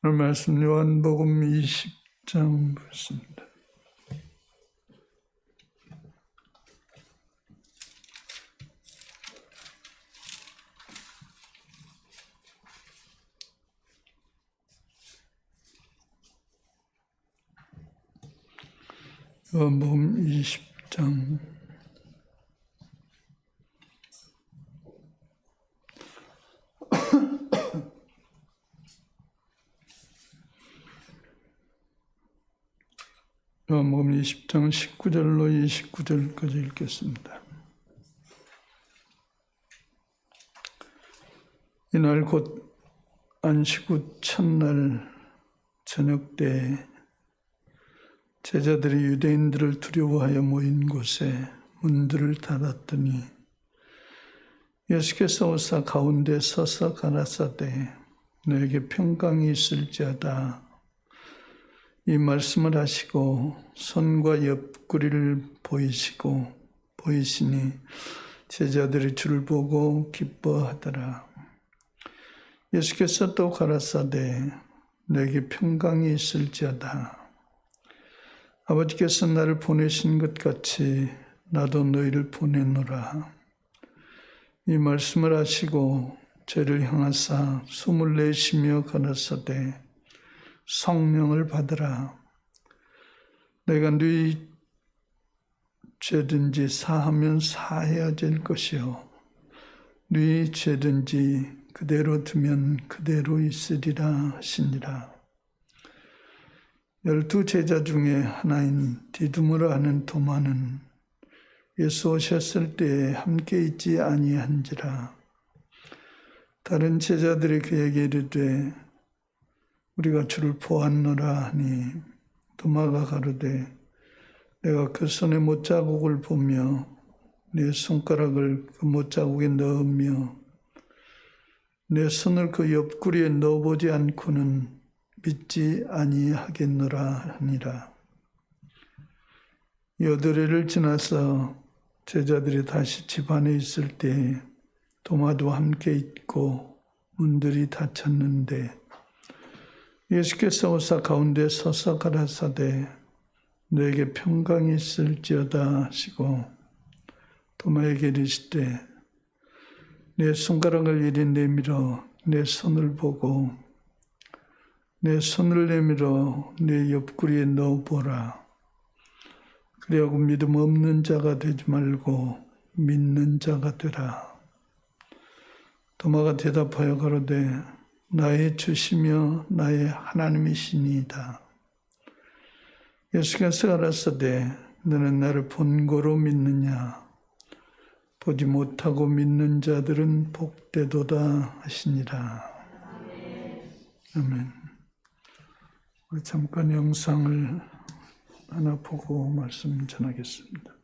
오늘 말씀 요한복음 20장 보겠습니다. 요한복음 20장 요한복음 20장 19절로 29절까지 읽겠습니다. 이날 곧 안식 후 첫날 저녁 때 제자들이 유대인들을 두려워하여 모인 곳에 문들을 닫았더니 예수께서 오사 가운데 서서 가라사대 너에게 평강이 있을지어다 이 말씀을 하시고 손과 옆구리를 보이시니 제자들이 주를 보고 기뻐하더라. 예수께서 또 가라사대 너에게 평강이 있을지어다. 아버지께서 나를 보내신 것 같이 나도 너희를 보내노라. 이 말씀을 하시고 저를 향하사 숨을 내쉬며 가라사대 성령을 받으라. 내가 네 죄든지 사하면 사해질 것이요 네 죄든지 그대로 두면 그대로 있으리라 하시니라. 12 제자 중에 하나인 디두모라 하는 도마는 예수 오셨을 때에 함께 있지 아니한지라. 다른 제자들이 그에게 이르되 우리가 주를 보았노라 하니 도마가 가로되 내가 그 손의 못자국을 보며 내 손가락을 그 못자국에 넣으며 내 손을 그 옆구리에 넣어보지 않고는 믿지 아니하겠노라 하니라. 여드레를 지나서 제자들이 다시 집 안에 있을 때 도마도 함께 있고 문들이 닫혔는데 예수께서 오사 가운데 서서 가라사대 너에게 평강이 있을지어다 하시고 도마에게 이르시되 내 손가락을 이리 내밀어 내 손을 보고 내 손을 내밀어 내 옆구리에 넣어보라. 그리하고 믿음 없는 자가 되지 말고 믿는 자가 되라. 도마가 대답하여 가로되 나의 주시며 나의 하나님이시니이다. 예수께서 가라사대 너는 나를 본고로 믿느냐. 보지 못하고 믿는 자들은 복되도다 하시니라. 아멘. 우리 잠깐 영상을 하나 보고 말씀 전하겠습니다.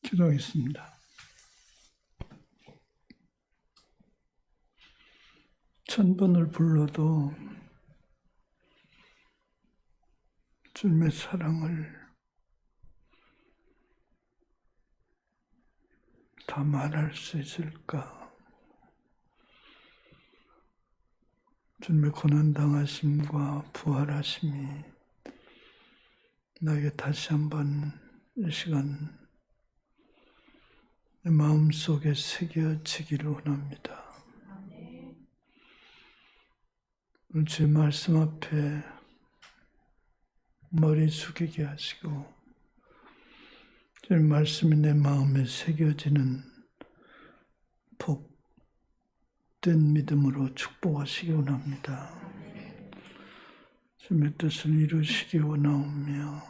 기도하겠습니다. 천번을 불러도 주님의 사랑을 다 말할 수 있을까? 주님의 고난당하심과 부활하심이 나에게 다시 한번 이 시간 내 마음속에 새겨지기를 원합니다. 오늘 주의 말씀 앞에 머리 숙이게 하시고 주의 말씀이 내 마음에 새겨지는 복된 믿음으로 축복하시기 원합니다. 주님의 뜻을 이루시기 원하오며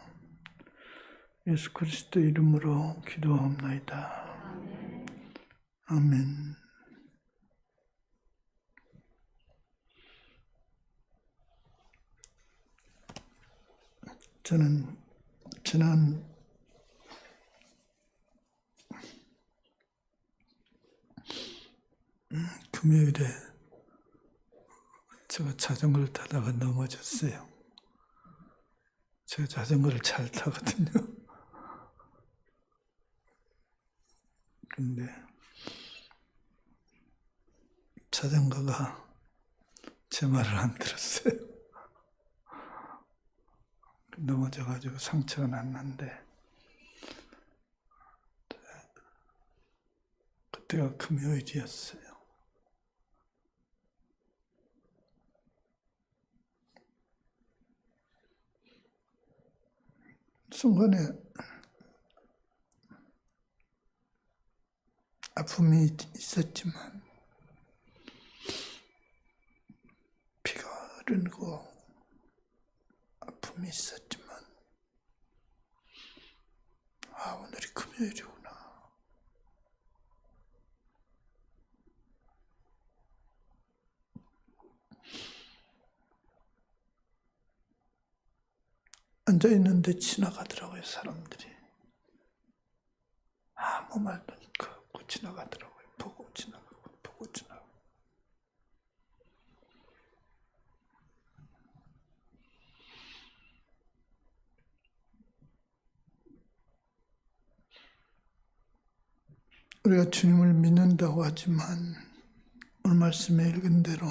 예수 그리스도 이름으로 기도하옵나이다. 아멘. 저는 지난 금요일에 제가 자전거를 타다가 넘어졌어요. 제가 자전거를 잘 타거든요. 근데 자전거가 제 말을 안 들었어요. 넘어져가지고 상처가 났는데 그때가 금요일이었어요. 순간에 아픔이 있었지만 피가 흐르고 아픔이 있었지만 오늘이 금요일이구나. 앉아있는데 지나가더라고요, 사람들이. 아무 말도 없고 지나가더라고요. 보고 지나가고 보고 지나가고. 우리가 주님을 믿는다고 하지만 오늘 말씀에 읽은 대로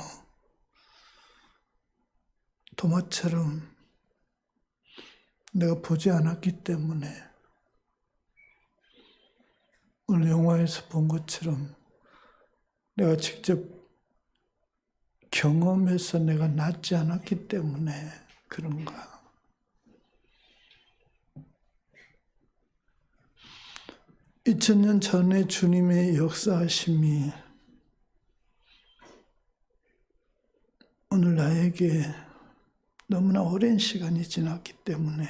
도마처럼 내가 보지 않았기 때문에 오늘 영화에서 본 것처럼 내가 직접 경험해서 내가 낫지 않았기 때문에 그런가. 2000년 전에 주님의 역사하심이 오늘 나에게 너무나 오랜 시간이 지났기 때문에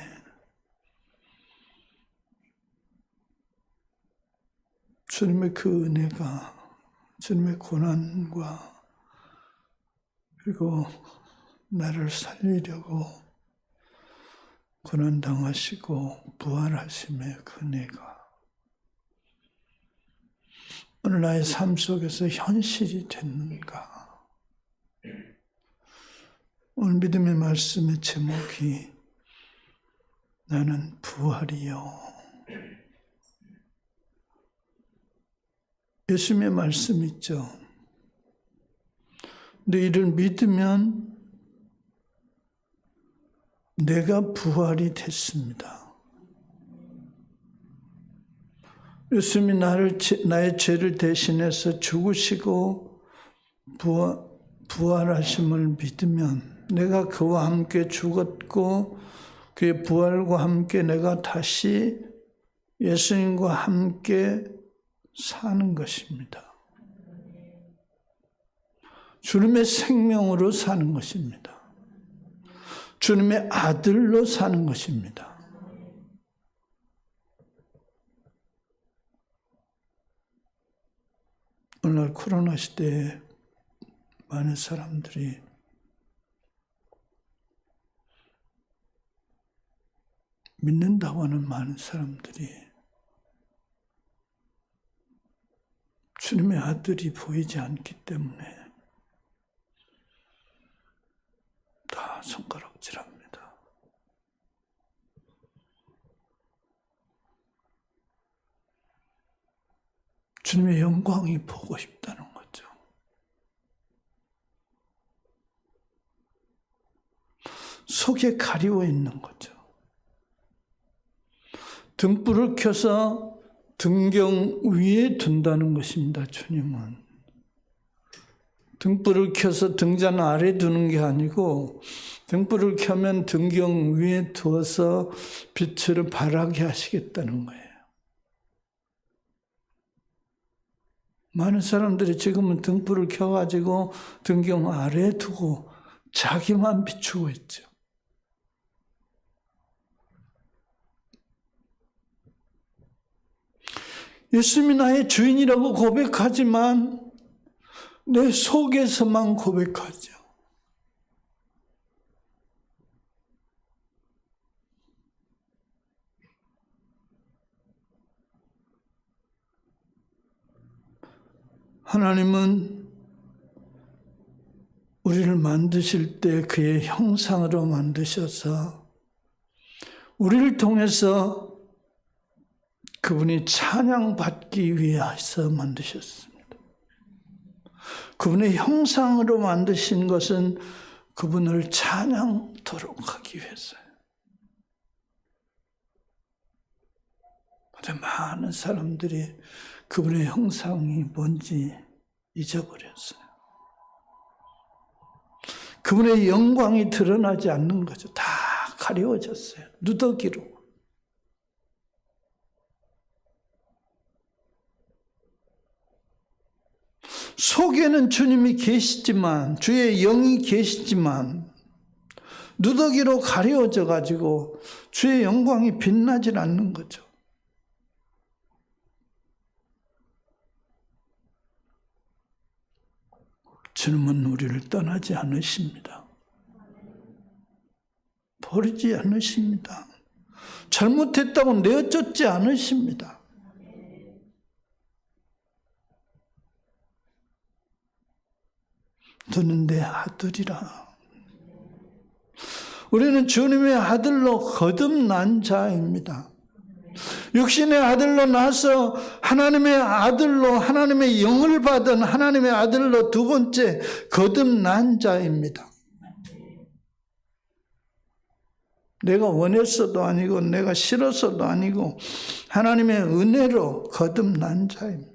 주님의 그 은혜가 주님의 고난과 그리고 나를 살리려고 고난당하시고 부활하심의 그 은혜가 오늘 나의 삶 속에서 현실이 됐는가? 오늘 믿음의 말씀의 제목이 나는 부활이요. 예수님의 말씀 있죠. 너희를 믿으면 내가 부활이 됐습니다. 예수님이 나의 죄를 대신해서 죽으시고 부활하심을 믿으면 내가 그와 함께 죽었고 그의 부활과 함께 내가 다시 예수님과 함께 사는 것입니다. 주님의 생명으로 사는 것입니다. 주님의 아들로 사는 것입니다. 오늘날 코로나 시대에 많은 사람들이 믿는다고 하는 많은 사람들이 주님의 아들이 보이지 않기 때문에 다 손가락질합니다. 주님의 영광이 보고 싶다는 거죠. 속에 가리워 있는 거죠. 등불을 켜서 등경 위에 둔다는 것입니다. 주님은 등불을 켜서 등잔 아래 두는 게 아니고 등불을 켜면 등경 위에 두어서 빛을 발하게 하시겠다는 거예요. 많은 사람들이 지금은 등불을 켜가지고 등경 아래에 두고 자기만 비추고 있죠. 예수님이 나의 주인이라고 고백하지만 내 속에서만 고백하죠. 하나님은 우리를 만드실 때 그의 형상으로 만드셔서 우리를 통해서 그분이 찬양받기 위해서 만드셨습니다. 그분의 형상으로 만드신 것은 그분을 찬양토록 하기 위해서요. 그런데 많은 사람들이 그분의 형상이 뭔지 잊어버렸어요. 그분의 영광이 드러나지 않는 거죠. 다 가려워졌어요. 누더기로. 속에는 주님이 계시지만, 주의 영이 계시지만 누더기로 가려워져 가지고 주의 영광이 빛나질 않는 거죠. 주님은 우리를 떠나지 않으십니다. 버리지 않으십니다. 잘못했다고 내어쫓지 않으십니다. 너는 내 아들이라. 우리는 주님의 아들로 거듭난 자입니다. 육신의 아들로 나서 하나님의 아들로 하나님의 영을 받은 하나님의 아들로 두 번째 거듭난 자입니다. 내가 원했어도 아니고 내가 싫어서도 아니고 하나님의 은혜로 거듭난 자입니다.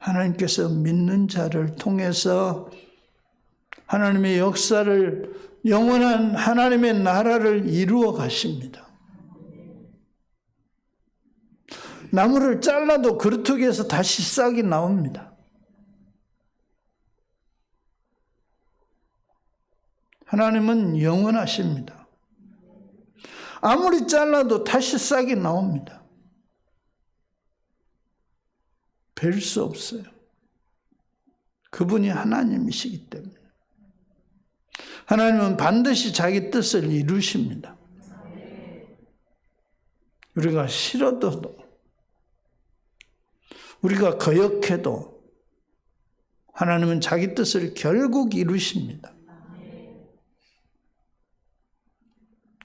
하나님께서 믿는 자를 통해서 하나님의 역사를 영원한 하나님의 나라를 이루어 가십니다. 나무를 잘라도 그루터기에서 다시 싹이 나옵니다. 하나님은 영원하십니다. 아무리 잘라도 다시 싹이 나옵니다. 뵐 수 없어요. 그분이 하나님이시기 때문에. 하나님은 반드시 자기 뜻을 이루십니다. 우리가 싫어도, 우리가 거역해도 하나님은 자기 뜻을 결국 이루십니다.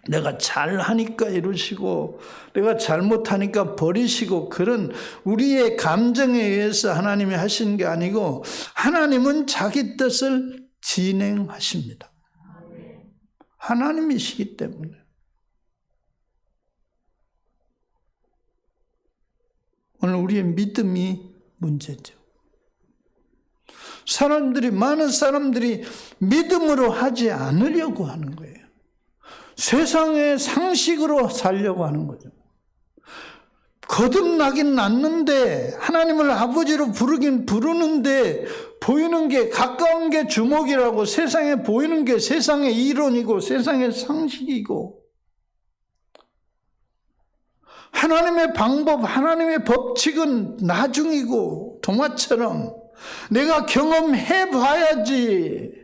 내가 잘하니까 이루시고 내가 잘못하니까 버리시고 그런 우리의 감정에 의해서 하나님이 하시는 게 아니고 하나님은 자기 뜻을 진행하십니다. 하나님이시기 때문에. 오늘 우리의 믿음이 문제죠. 많은 사람들이 믿음으로 하지 않으려고 하는 거예요. 세상의 상식으로 살려고 하는 거죠. 거듭나긴 났는데 하나님을 아버지로 부르긴 부르는데 보이는 게 가까운 게 주목이라고 세상에 보이는 게 세상의 이론이고 세상의 상식이고 하나님의 방법, 하나님의 법칙은 나중이고 동화처럼 내가 경험해 봐야지.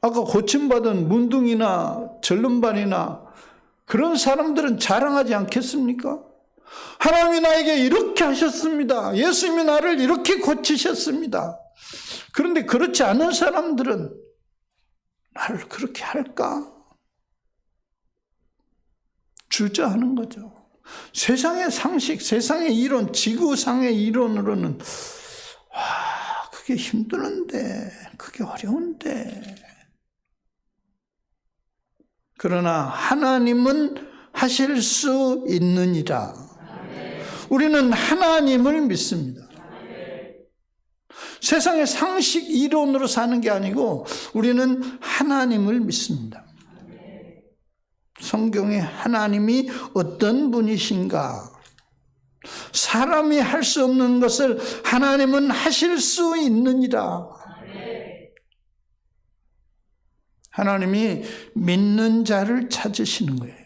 아까 고침받은 문둥이나 절름발이나 그런 사람들은 자랑하지 않겠습니까? 하나님이 나에게 이렇게 하셨습니다. 예수님이 나를 이렇게 고치셨습니다. 그런데 그렇지 않은 사람들은 나를 그렇게 할까? 주저하는 거죠. 세상의 상식, 세상의 이론, 지구상의 이론으로는 그게 힘드는데, 그게 어려운데. 그러나 하나님은 하실 수 있느니라. 우리는 하나님을 믿습니다. 세상의 상식 이론으로 사는 게 아니고 우리는 하나님을 믿습니다. 성경에 하나님이 어떤 분이신가? 사람이 할 수 없는 것을 하나님은 하실 수 있느니라. 하나님이 믿는 자를 찾으시는 거예요.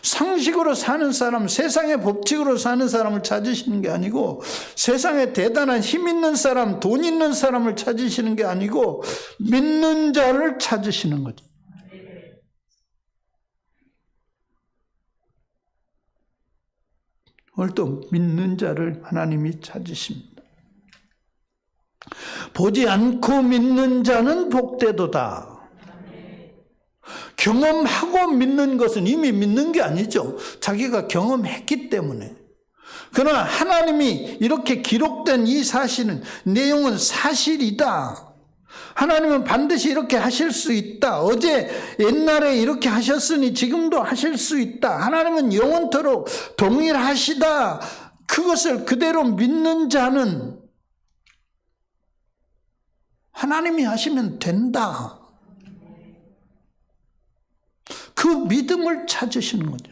상식으로 사는 사람, 세상의 법칙으로 사는 사람을 찾으시는 게 아니고, 세상에 대단한 힘 있는 사람, 돈 있는 사람을 찾으시는 게 아니고 믿는 자를 찾으시는 거죠. 오늘도 믿는 자를 하나님이 찾으십니다. 보지 않고 믿는 자는 복되도다. 경험하고 믿는 것은 이미 믿는 게 아니죠. 자기가 경험했기 때문에. 그러나 하나님이 이렇게 기록된 이 사실은, 내용은 사실이다. 하나님은 반드시 이렇게 하실 수 있다. 어제 옛날에 이렇게 하셨으니 지금도 하실 수 있다. 하나님은 영원토록 동일하시다. 그것을 그대로 믿는 자는 하나님이 하시면 된다. 그 믿음을 찾으시는 거죠.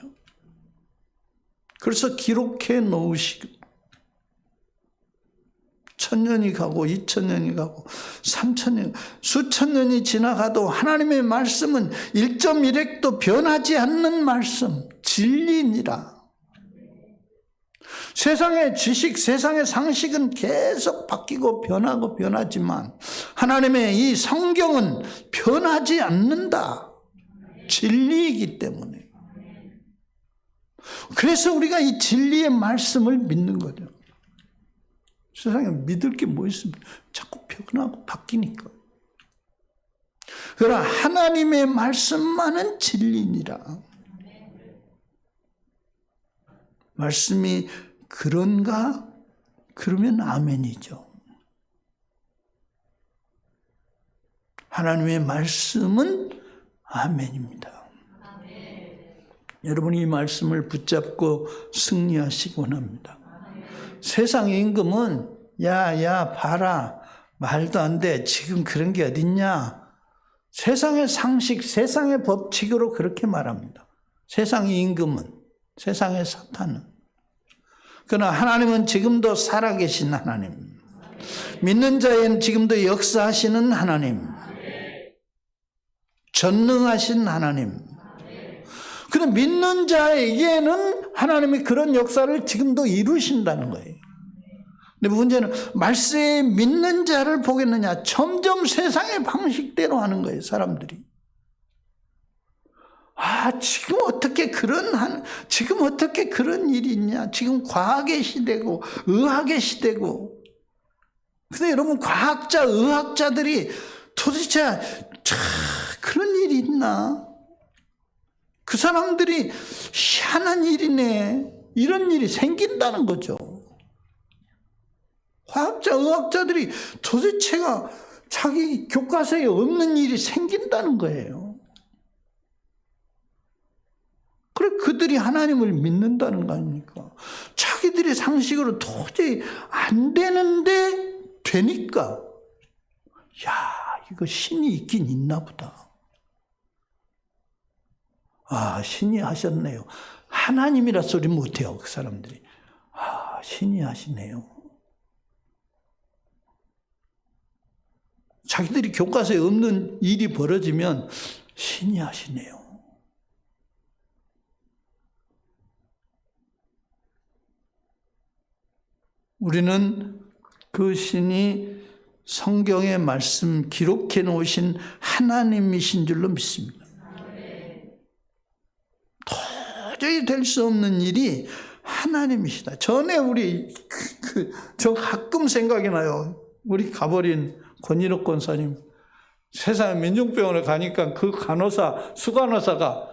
그래서 기록해 놓으시고, 1000년이 가고 2000년이 가고 3000년, 수천 년이 지나가도 하나님의 말씀은 1.1획도 변하지 않는 말씀, 진리니라. 세상의 지식, 세상의 상식은 계속 바뀌고 변하고 변하지만 하나님의 이 성경은 변하지 않는다. 진리이기 때문에. 그래서 우리가 이 진리의 말씀을 믿는 거죠. 세상에 믿을 게 뭐 있습니까? 자꾸 변하고 바뀌니까. 그러나 하나님의 말씀만은 진리니라. 말씀이 그런가? 그러면 아멘이죠. 하나님의 말씀은 아멘입니다. 여러분이 이 말씀을 붙잡고 승리하시기 원합니다. 세상의 임금은 야 봐라, 말도 안 돼, 지금 그런 게 어딨냐, 세상의 상식, 세상의 법칙으로 그렇게 말합니다. 세상의 임금은, 세상의 사탄은. 그러나 하나님은 지금도 살아계신 하나님, 믿는 자에는 지금도 역사하시는 하나님, 전능하신 하나님. 그런데 믿는 자에게는 하나님이 그런 역사를 지금도 이루신다는 거예요. 근데 문제는 말세에 믿는 자를 보겠느냐. 점점 세상의 방식대로 하는 거예요, 사람들이. 지금 어떻게 그런 일이 있냐. 지금 과학의 시대고 의학의 시대고. 근데 여러분, 과학자, 의학자들이 도대체 그런 일이 있나? 그 사람들이 희한한 일이네, 이런 일이 생긴다는 거죠. 과학자, 의학자들이 도대체가 자기 교과서에 없는 일이 생긴다는 거예요. 그래, 그들이 하나님을 믿는다는 거 아닙니까? 자기들의 상식으로 도저히 안 되는데 되니까, 이거 신이 있긴 있나 보다. 신이 하셨네요. 하나님이라 소리 못해요, 그 사람들이. 신이 하시네요. 자기들이 교과서에 없는 일이 벌어지면 신이 하시네요. 우리는 그 신이 성경의 말씀 기록해 놓으신 하나님이신 줄로 믿습니다. 도저히 될 수 없는 일이 하나님이시다. 전에 저 가끔 생각이 나요. 우리 가버린 권인옥 권사님. 세상에 민중병원에 가니까 그 간호사, 수간호사가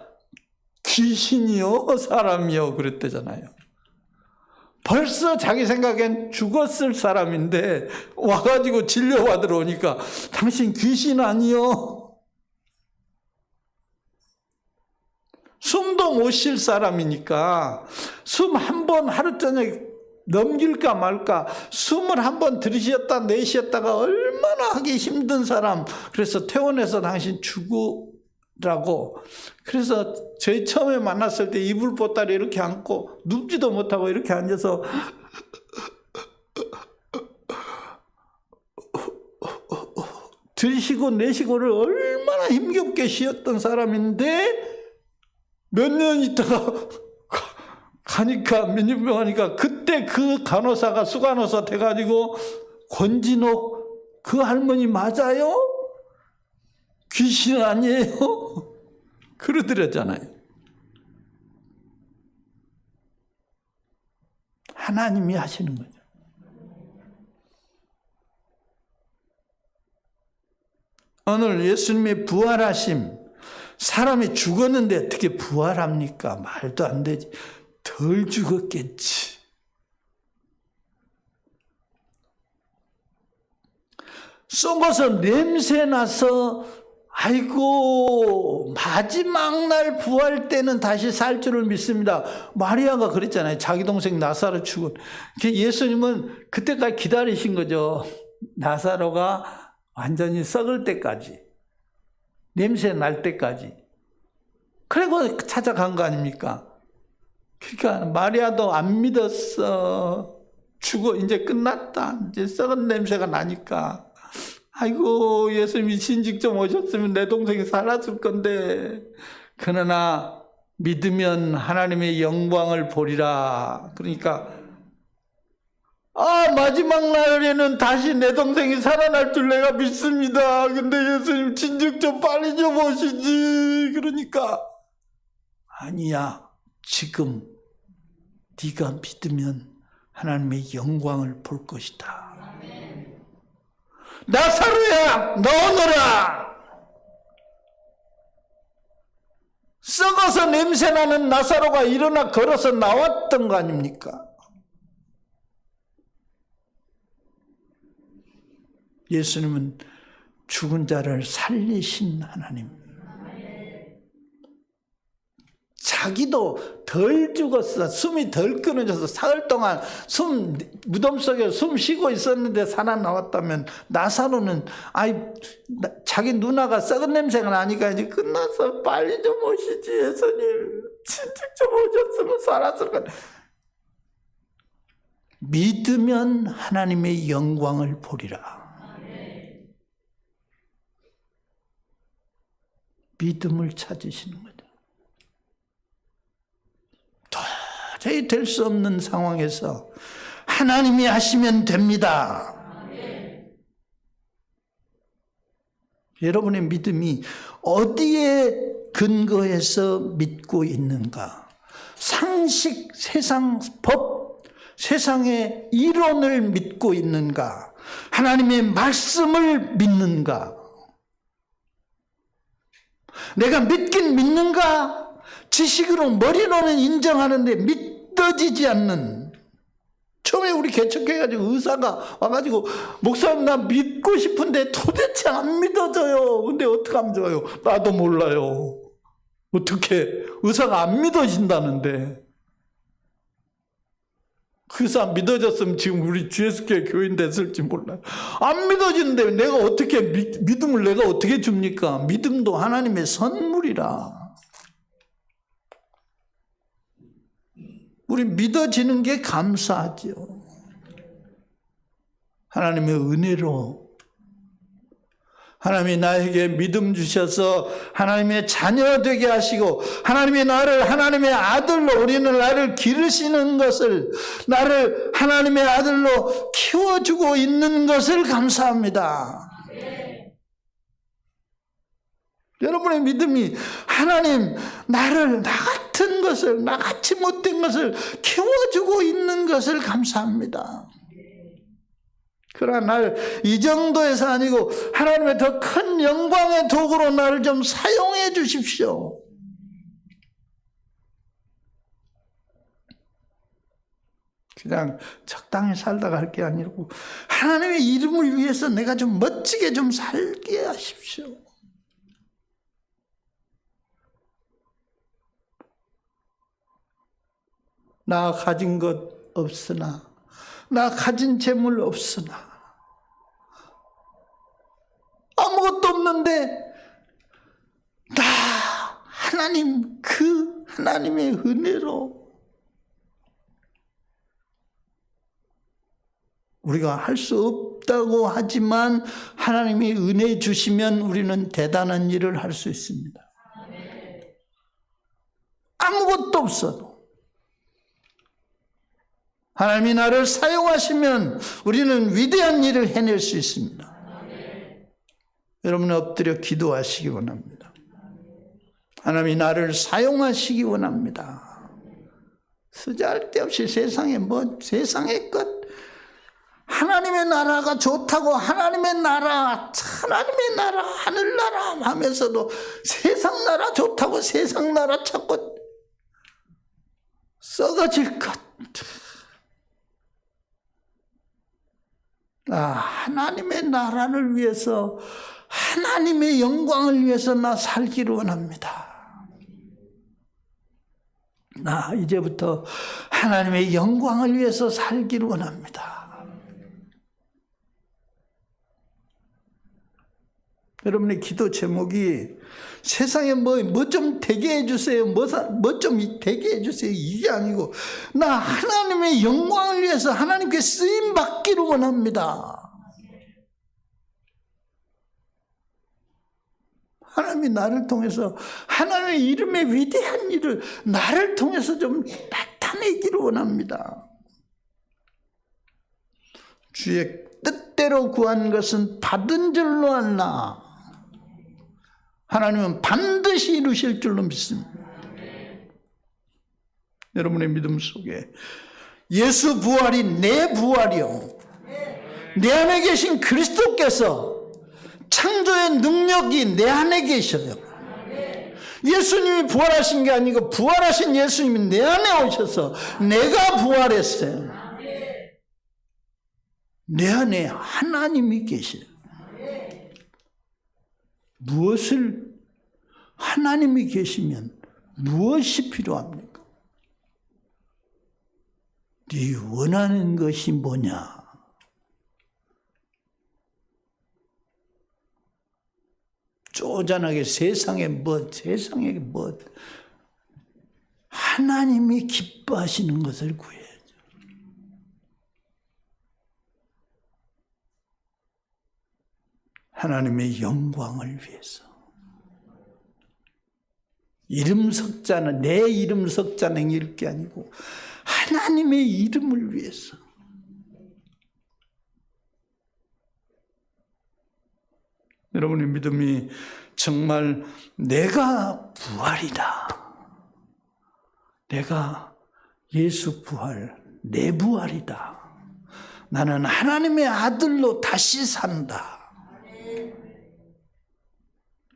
귀신이요, 사람이요, 그랬대잖아요. 벌써 자기 생각엔 죽었을 사람인데 와가지고 진료받으러 오니까 당신 귀신 아니요? 숨도 못 쉴 사람이니까 숨 한 번 하루 저녁 넘길까 말까 숨을 한 번 들이쉬었다 내쉬었다가 얼마나 하기 힘든 사람. 그래서 퇴원해서 당신 죽으라고. 그래서 저희 처음에 만났을 때 이불 보따리 이렇게 안고 눕지도 못하고 이렇게 앉아서 들이쉬고 내쉬고를 얼마나 힘겹게 쉬었던 사람인데 몇 년 있다가 가니까 민중병원 하니까 그때 그 간호사가 수간호사 돼가지고 권진옥 그 할머니 맞아요? 귀신 아니에요? 그러더랬잖아요. 하나님이 하시는 거죠. 오늘 예수님의 부활하심, 사람이 죽었는데 어떻게 부활합니까? 말도 안 되지. 덜 죽었겠지. 썩어서 냄새나서 아이고 마지막 날 부활 때는 다시 살 줄을 믿습니다. 마리아가 그랬잖아요. 자기 동생 나사로 죽은. 예수님은 그때까지 기다리신 거죠. 나사로가 완전히 썩을 때까지, 냄새 날 때까지. 그리고 찾아간 거 아닙니까? 그러니까 마리아도 안 믿었어. 죽어, 이제 끝났다. 이제 썩은 냄새가 나니까. 아이고 예수님이 신직 좀 오셨으면 내 동생이 살았을 건데. 그러나 믿으면 하나님의 영광을 보리라. 그러니까 마지막 날에는 다시 내 동생이 살아날 줄 내가 믿습니다. 근데 예수님 진즉 좀 빨리 좀 오시지. 그러니까 아니야. 지금 네가 믿으면 하나님의 영광을 볼 것이다. 나사로야, 나오너라. 썩어서 냄새나는 나사로가 일어나 걸어서 나왔던 거 아닙니까? 예수님은 죽은 자를 살리신 하나님. 자기도 덜 죽었어. 숨이 덜 끊어져서 사흘 동안 무덤 속에 숨 쉬고 있었는데 살아나왔다면 나사로는 자기 누나가 썩은 냄새가 나니까 이제 끝나서 빨리 좀 오시지 예수님. 진즉 좀 오셨으면 살았을 거야. 믿으면 하나님의 영광을 보리라. 믿음을 찾으시는 거죠. 도저히 될 수 없는 상황에서 하나님이 하시면 됩니다. 여러분의 믿음이 어디에 근거해서 믿고 있는가? 상식, 세상 법, 세상의 이론을 믿고 있는가? 하나님의 말씀을 믿는가? 내가 믿긴 믿는가? 지식으로 머리로는 인정하는데 믿어지지 않는. 처음에 우리 개척해가지고 의사가 와가지고 목사님 나 믿고 싶은데 도대체 안 믿어져요. 근데 어떻게 하면 좋아요? 나도 몰라요. 어떻게 의사가 안 믿어진다는데. 그 사람 믿어졌으면 지금 우리 GSK 교인 됐을지 몰라요. 안 믿어지는데 내가 어떻게 믿음을 내가 어떻게 줍니까? 믿음도 하나님의 선물이라. 우리 믿어지는 게 감사하죠. 하나님의 은혜로 하나님이 나에게 믿음 주셔서 하나님의 자녀 되게 하시고 하나님이 나를 하나님의 아들로 우리는 나를 기르시는 것을 나를 하나님의 아들로 키워주고 있는 것을 감사합니다. 여러분의 믿음이 하나님 나를 나 같은 같은 것을, 나같이 못된 것을 키워주고 있는 것을 감사합니다. 그러나 날 이 정도에서 아니고 하나님의 더 큰 영광의 도구로 나를 좀 사용해 주십시오. 그냥 적당히 살다가 할 게 아니고 하나님의 이름을 위해서 내가 좀 멋지게 좀 살게 하십시오. 나 가진 것 없으나, 나 가진 재물 없으나, 아무것도 없는데 나 하나님, 그 하나님의 은혜로 우리가 할 수 없다고 하지만 하나님이 은혜 주시면 우리는 대단한 일을 할 수 있습니다. 아무것도 없어도 하나님이 나를 사용하시면 우리는 위대한 일을 해낼 수 있습니다. 여러분 엎드려 기도하시기 원합니다. 하나님이 나를 사용하시기 원합니다. 쓰잘데없이 세상에 세상의 것, 하나님의 나라가 좋다고 하나님의 나라, 하늘나라 하면서도 세상 나라 좋다고 세상 나라 찾고 썩어질 것. 하나님의 나라를 위해서, 하나님의 영광을 위해서 나 살기를 원합니다. 나 이제부터 하나님의 영광을 위해서 살기를 원합니다. 여러분의 기도 제목이 세상에 뭐 좀 되게 해주세요, 뭐 좀 되게 해주세요, 이게 아니고 나 하나님의 영광을 위해서 하나님께 쓰임 받기를 원합니다. 하나님이 나를 통해서 하나님의 이름의 위대한 일을 나를 통해서 좀 나타내기를 원합니다. 주의 뜻대로 구한 것은 받은 줄로 알나. 하나님은 반드시 이루실 줄로 믿습니다. 여러분의 믿음 속에 예수 부활이 내 부활이요, 내 안에 계신 그리스도께서 창조의 능력이 내 안에 계셔요. 예수님이 부활하신 게 아니고 부활하신 예수님이 내 안에 오셔서 내가 부활했어요. 내 안에 하나님이 계셔요. 무엇을, 하나님이 계시면 무엇이 필요합니까? 네 원하는 것이 뭐냐? 쪼잔하게 세상에 하나님이 기뻐하시는 것을 구해야죠. 하나님의 영광을 위해서. 이름 석자는, 내 이름 석자는 이럴 게 아니고 하나님의 이름을 위해서. 여러분의 믿음이 정말 내가 부활이다, 내가 예수 부활, 내 부활이다, 나는 하나님의 아들로 다시 산다.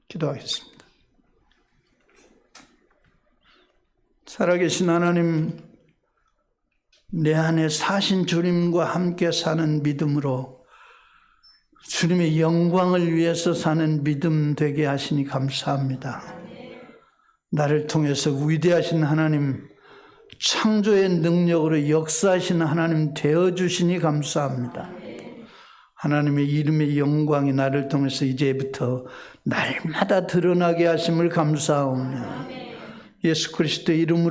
기도하겠습니다. 살아계신 하나님, 내 안에 사신 주님과 함께 사는 믿음으로 주님의 영광을 위해서 사는 믿음 되게 하시니 감사합니다. 나를 통해서 위대하신 하나님, 창조의 능력으로 역사하시는 하나님 되어주시니 감사합니다. 하나님의 이름의 영광이 나를 통해서 이제부터 날마다 드러나게 하심을 감사하오며 예수 그리스도의 이름으로